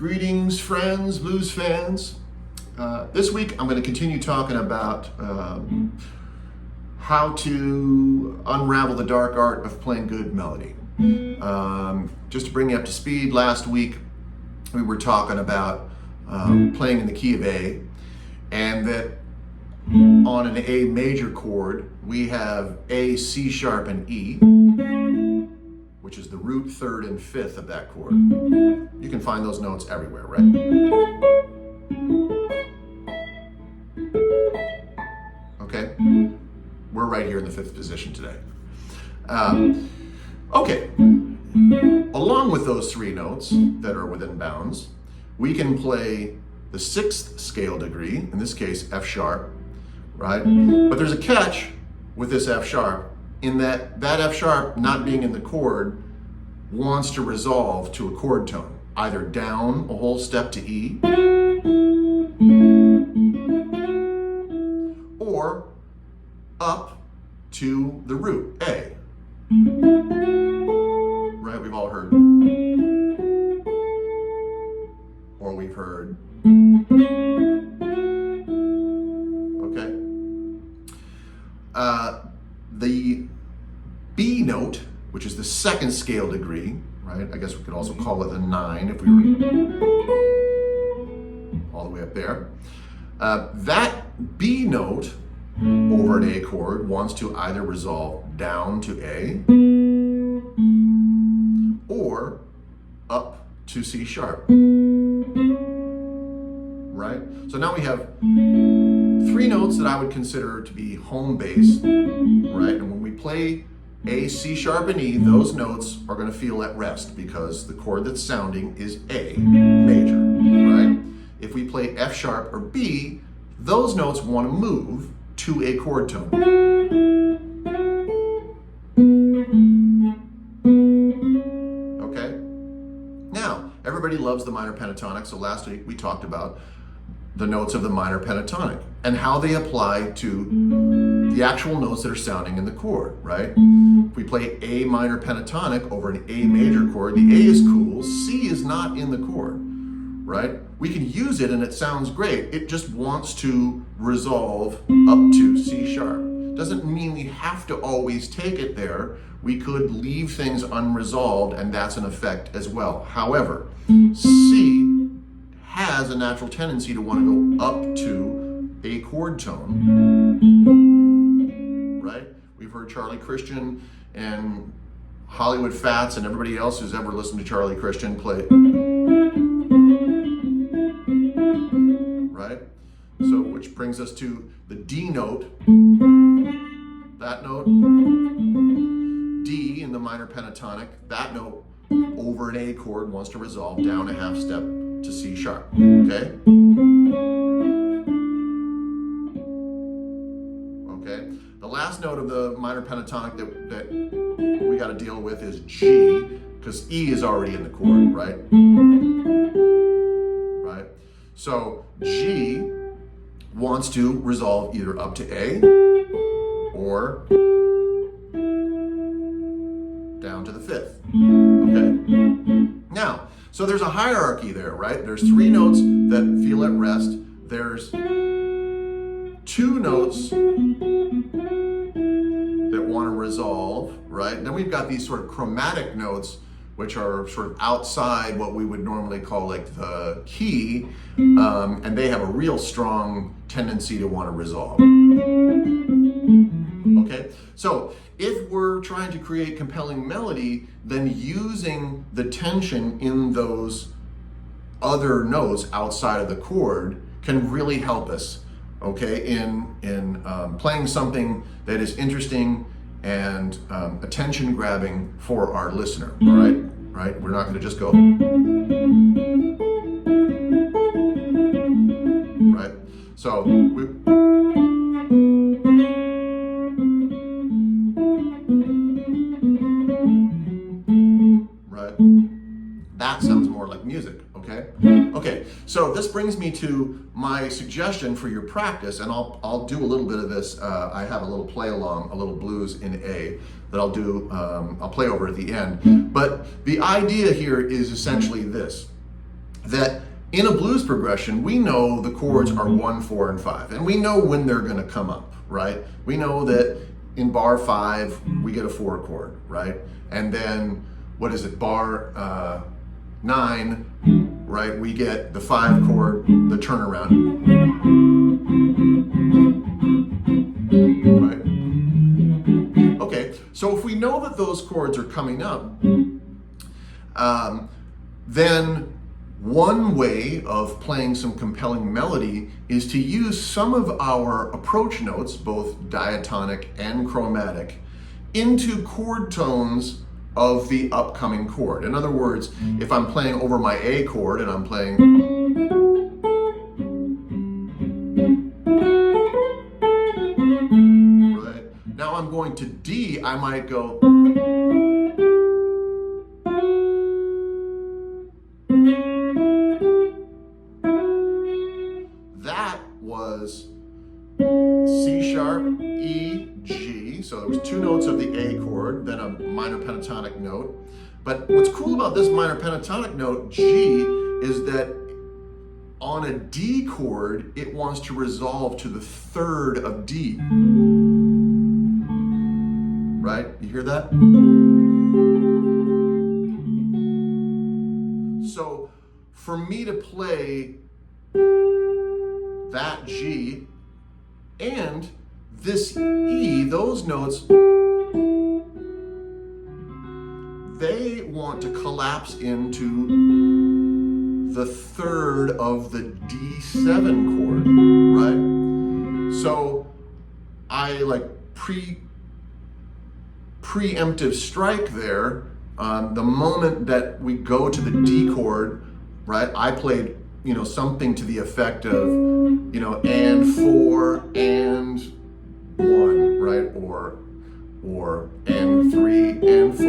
Greetings, friends, blues fans. This week I'm going to continue talking about how to unravel the dark art of playing good melody. Just to bring you up to speed, last week we were talking about playing in the key of A, and that on an A major chord we have A, C sharp, and E, which is the root, third, and fifth of that chord. You can find those notes everywhere, right? Okay, we're right here in the fifth position today. Okay, along with those three notes that are within bounds, we can play the sixth scale degree, in this case F sharp, right? But there's a catch with this F sharp, in that F sharp, not being in the chord, wants to resolve to a chord tone, either down a whole step to E, or up to the root, A. Right, we've all heard, or we've heard, okay? The B note, which is the second scale degree, right? I guess we could also call it a 9 if we were all the way up there. That B note over an A chord wants to either resolve down to A or up to C sharp, right? So now we have three notes that I would consider to be home base, right? And when we play A, C sharp, and E, those notes are going to feel at rest because the chord that's sounding is A major, right? If we play F sharp or B, those notes want to move to a chord tone. Okay? Now, everybody loves the minor pentatonic, so last week we talked about the notes of the minor pentatonic and how they apply to the actual notes that are sounding in the chord, right? If we play A minor pentatonic over an A major chord, the A is cool, C is not in the chord, right? We can use it and it sounds great. It just wants to resolve up to C sharp. Doesn't mean we have to always take it there. We could leave things unresolved, and that's an effect as well. However, C has a natural tendency to want to go up to a chord tone, right? We've heard Charlie Christian and Hollywood Fats and everybody else who's ever listened to Charlie Christian play, right? So, which brings us to the D note, that note, D in the minor pentatonic, that note over an A chord wants to resolve down a half step to C sharp, okay? Okay, the last note of the minor pentatonic that we got to deal with is G, because E is already in the chord, right? Right? So G wants to resolve either up to A or down to the fifth, okay? Now, so there's a hierarchy there, right? There's three notes that feel at rest. There's two notes that want to resolve, right? And then we've got these sort of chromatic notes, which are sort of outside what we would normally call like the key, and they have a real strong tendency to want to resolve. Okay, so if we're trying to create compelling melody, then using the tension in those other notes outside of the chord can really help us, okay, in playing something that is interesting and attention grabbing for our listener, all right? Right? We're not going to just go, right? So right? That sounds more like music, okay? Okay, so this brings me to my suggestion for your practice, and I'll do a little bit of this. I have a little play along, a little blues in A that I'll do, I'll play over at the end. But the idea here is essentially this. that in a blues progression, we know the chords are 1, 4, and 5, and we know when they're going to come up, right? We know that in bar 5, we get a 4 chord, right? And then, what is it, bar 9, right? We get the 5 chord, the turnaround, right? Okay, so if we know that those chords are coming up, then one way of playing some compelling melody is to use some of our approach notes, both diatonic and chromatic, into chord tones of the upcoming chord. In other words, if I'm playing over my A chord and I'm playing, right? Now I'm going to D, I might go, that was C sharp, E, G. So there was 2 notes of the A chord, then a minor pentatonic note. But what's cool about this minor pentatonic note, G, is that on a D chord, it wants to resolve to the 3rd of D. Right? You hear that? So for me to play that G and this E, those notes, they want to collapse into the 3rd of the D7 chord, right? So I like preemptive strike there. The moment that we go to the D chord, right, I played, something to the effect of, and 4 and 1, right? Or and 3 and 4,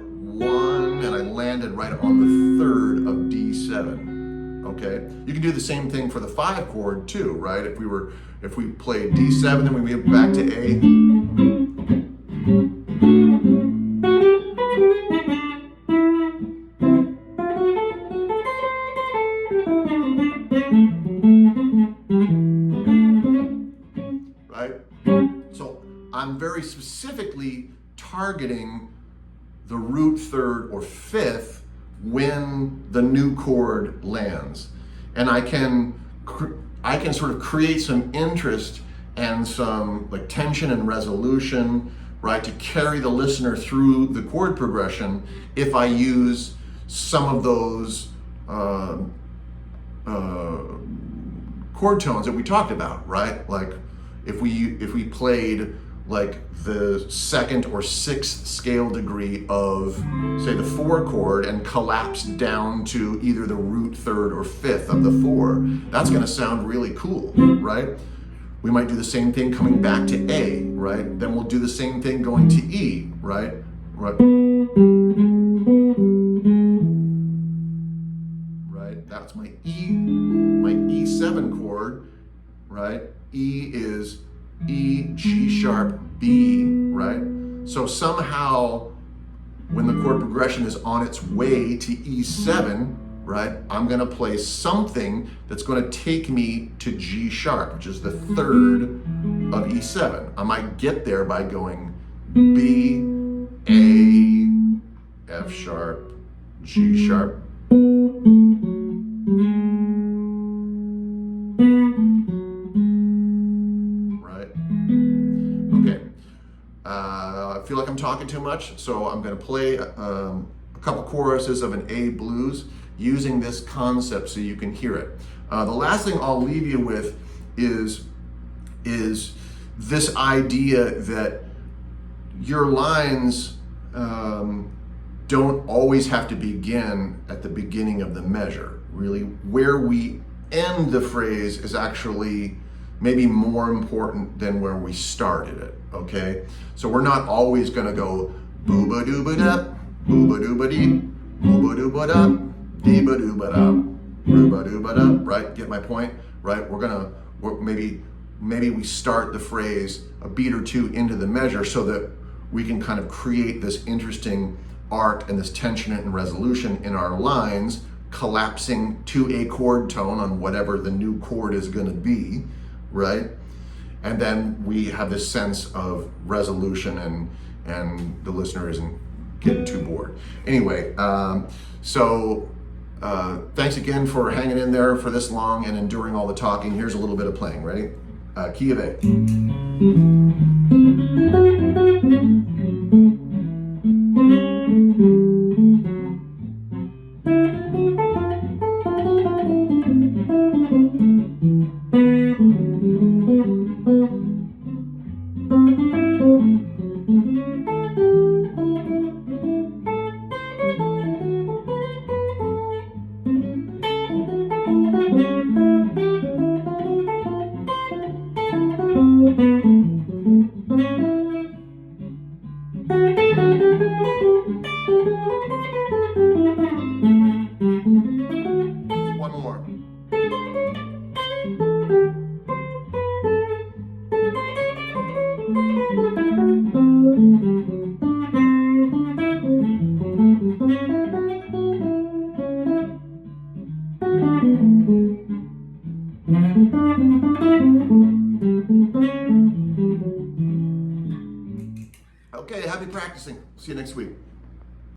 1, and I landed right on the 3rd of D7. Okay? You can do the same thing for the 5 chord too, right? If we played D7, then we went back to A. Right? So I'm very specifically targeting the root 3rd or 5th when the new chord lands. And I can sort of create some interest and some like tension and resolution, right, to carry the listener through the chord progression if I use some of those chord tones that we talked about, right? Like if we played like the 2nd or 6th scale degree of, say, the 4 chord and collapsed down to either the root 3rd or 5th of the 4, that's going to sound really cool, right? We might do the same thing coming back to A, right? Then we'll do the same thing going to E, right? Right. That's my E7 chord, right? E is E, G sharp, B, right? So somehow when the chord progression is on its way to E7, right, I'm gonna play something that's gonna take me to G sharp, which is the 3rd of E7. I might get there by going B, A, F sharp, G sharp, right? Okay. I feel like I'm talking too much, so I'm going to play a couple choruses of an A blues using this concept so you can hear it. The last thing I'll leave you with is this idea that your lines don't always have to begin at the beginning of the measure. Really, where we end the phrase is actually maybe more important than where we started it, okay? So we're not always gonna go booba-dooba-da, booba-dooba-dee, booba-dooba-da, dee-ba-dooba-da, rooba-dooba-da, right? Get my point, right? Maybe we start the phrase a beat or two into the measure so that we can kind of create this interesting arc and this tension and resolution in our lines collapsing to a chord tone on whatever the new chord is going to be, right? And then we have this sense of resolution, and the listener isn't getting too bored. Anyway, thanks again for hanging in there for this long and enduring all the talking. Here's a little bit of playing. Ready? Key of A. One more. Okay, happy practicing. See you next week.